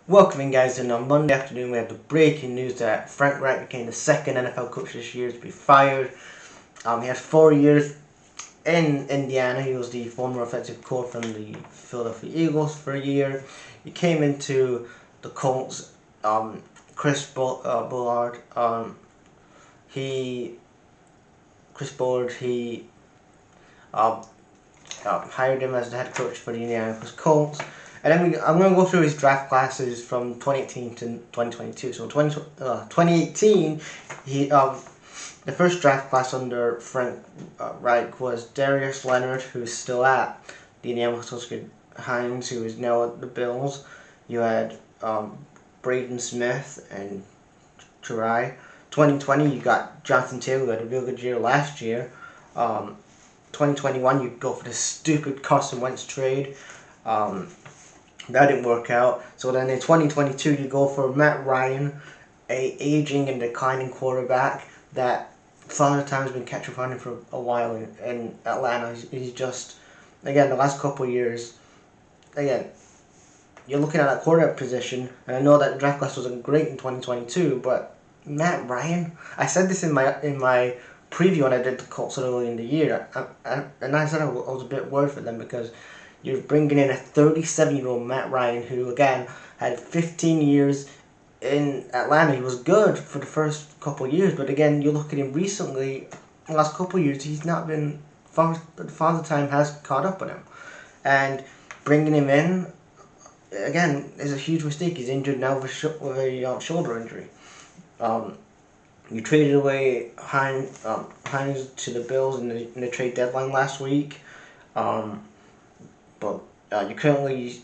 Welcome in, guys, and on Monday afternoon we have the breaking news that Frank Reich became the second NFL coach this year to be fired. He had 4 years in Indiana. He was the former offensive coach from the Philadelphia Eagles for a year. He came into the Colts. Ballard. Chris Ballard. He hired him as the head coach for the Indianapolis Colts. And then I'm going to go through his draft classes from 2018 to 2022. So 2018, the first draft class under Frank Reich was Darius Leonard, who's still at the Indianapolis Hines, who is now at the Bills. You had Braden Smith and Reich. 2020, you got Jonathan Taylor, who had a real good year last year. 2021, you go for the stupid Carson Wentz trade. That didn't work out. So then in 2022, you go for Matt Ryan, a aging and declining quarterback that Father Time's been catching up on him for a while in Atlanta. He's just, again, the last couple of years, again, you're looking at that quarterback position, and I know that the draft class wasn't great in 2022, but Matt Ryan, I said this in my preview when I did the Colts early in the year, and I said I was a bit worried for them because you're bringing in a 37-year-old Matt Ryan who, again, had 15 years in Atlanta. He was good for the first couple of years, but again, you look at him recently, the last couple of years, he's not been, Father Time has caught up with him. And bringing him in, again, is a huge mistake. He's injured now with a shoulder injury. You traded away Hines to the Bills in the trade deadline last week. But you currently,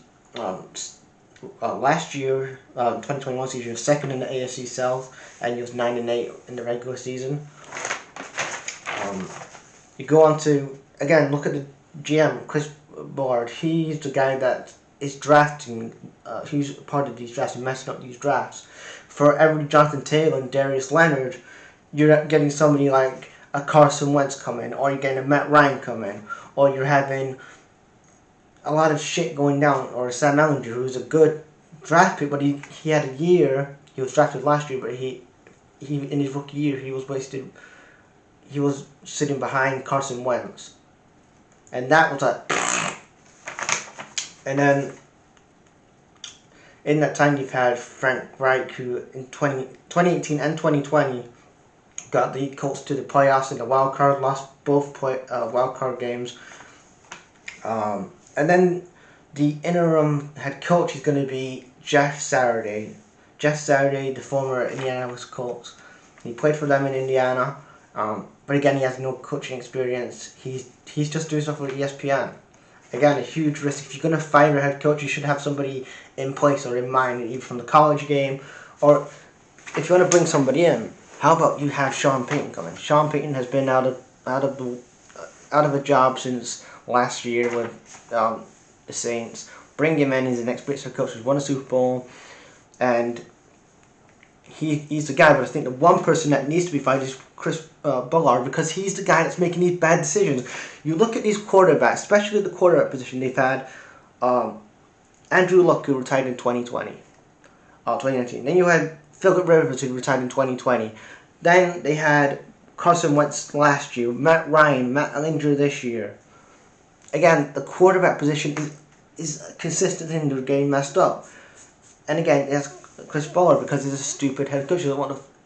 last year, 2021 season, you were second in the AFC South, and you was 9-8 in the regular season. You go on to, again, look at the GM, Chris Ballard. He's the guy that is drafting, he's part of these drafts, messing up these drafts. For every Jonathan Taylor and Darius Leonard, you're getting somebody like a Carson Wentz come in, or you're getting a Matt Ryan come in, or you're having a lot of shit going down, or Sam Ellinger, who's a good draft pick, but he had a year, he was drafted last year, but he in his rookie year, he was sitting behind Carson Wentz. And that was and then in that time you've had Frank Reich, who in 2018 and 2020 got the Colts to the playoffs in the wild card, lost both wild card games. And then the interim head coach is going to be Jeff Saturday. Jeff Saturday, the former Indianapolis Colts. He played for them in Indiana, but again, he has no coaching experience. He's just doing stuff with ESPN. Again, a huge risk. If you're going to fire a head coach, you should have somebody in place or in mind, either from the college game, or if you want to bring somebody in, how about you have Sean Payton come in? Sean Payton has been out of a job since last year with the Saints. Bring him in. He's an experienced head coach who's won a Super Bowl, and he's the guy. But I think the one person that needs to be fired is Chris Ballard, because he's the guy that's making these bad decisions. You look at these quarterbacks, especially the quarterback position. They've had Andrew Luck, who retired in 2019. Then you had Philip Rivers, who retired in 2020. Then they had Carson Wentz last year, Matt Ryan, Matt Ellinger this year. Again, the quarterback position is consistently in the game messed up. And again, it's Chris Ballard, because he's a stupid head coach.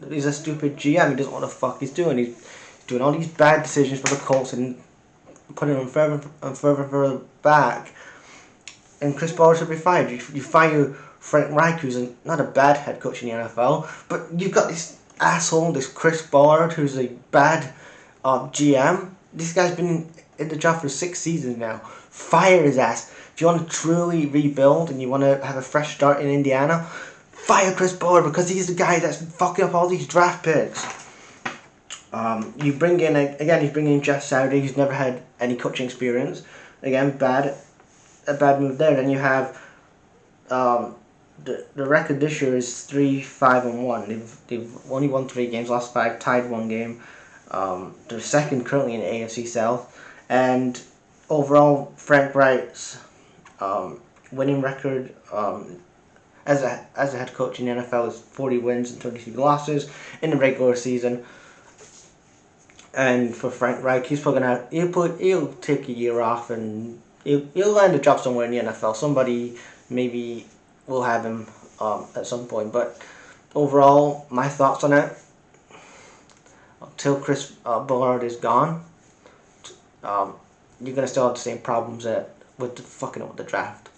He's a stupid GM. He doesn't know what the fuck he's doing. He's doing all these bad decisions for the Colts and putting them further back. And Chris Ballard should be fired. You fire Frank Reich, who's not a bad head coach in the NFL, but you've got this asshole, this Chris Ballard, who's a bad GM. This guy's been in the job for 6 seasons now. Fire his ass. If you want to truly rebuild and you want to have a fresh start in Indiana, fire Chris Ballard, because he's the guy that's fucking up all these draft picks. You bring in, again, he's bringing in Jeff Saturday, who's never had any coaching experience. Again, a bad move there. Then you have the record this year is 3-5-1. They've only won 3 games, lost 5, tied 1 game. They're second currently in the AFC South. And overall, Frank Reich's winning record as a head coach in the NFL is 40 wins and 23 losses in the regular season. And for Frank Reich, he's probably gonna he'll take a year off and he'll land a job somewhere in the NFL. Somebody maybe will have him at some point. But overall, my thoughts on it: until Chris Ballard is gone, you're gonna still have the same problems with the fucking up with the draft.